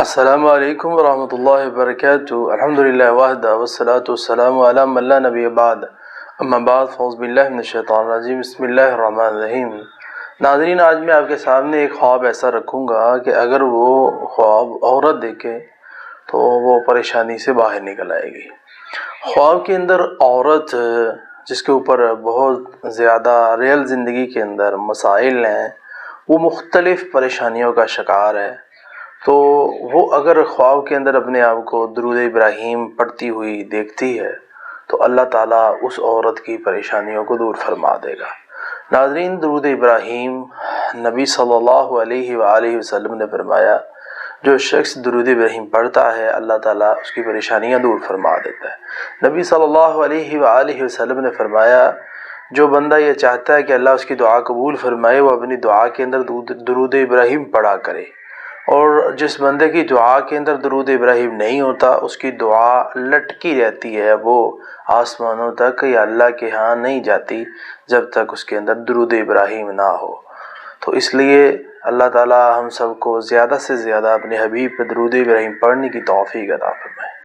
السلام علیکم ورحمۃ اللہ وبرکاتہ۔ الحمدللہ وحدہ والصلاۃ والسلام علی من لا نبی بعد، اما بعد فاعوذ باللہ من الشیطان الرجیم، بسم اللہ الرحمن الرحیم۔ ناظرین، آج میں آپ کے سامنے ایک خواب ایسا رکھوں گا کہ اگر وہ خواب عورت دیکھے تو وہ پریشانی سے باہر نکل آئے گی۔ خواب کے اندر عورت جس کے اوپر بہت زیادہ ریئل زندگی کے اندر مسائل ہیں، وہ مختلف پریشانیوں کا شکار ہے، تو وہ اگر خواب کے اندر اپنے آپ کو درود ابراہیم پڑھتی ہوئی دیکھتی ہے تو اللہ تعالیٰ اس عورت کی پریشانیوں کو دور فرما دے گا۔ ناظرین، درود ابراہیم نبی صلی اللہ علیہ وآلہ وسلم نے فرمایا، جو شخص درود ابراہیم پڑھتا ہے اللہ تعالیٰ اس کی پریشانیاں دور فرما دیتا ہے۔ نبی صلی اللہ علیہ وآلہ وسلم نے فرمایا، جو بندہ یہ چاہتا ہے کہ اللہ اس کی دعا قبول فرمائے، وہ اپنی دعا کے اندر درود ابراہیم پڑھا کرے، اور جس بندے کی دعا کے اندر درود ابراہیم نہیں ہوتا اس کی دعا لٹکی رہتی ہے، وہ آسمانوں تک یا اللہ کے ہاں نہیں جاتی جب تک اس کے اندر درود ابراہیم نہ ہو۔ تو اس لیے اللہ تعالی ہم سب کو زیادہ سے زیادہ اپنے حبیب پہ درود ابراہیم پڑھنے کی توفیق عطا فرمائے۔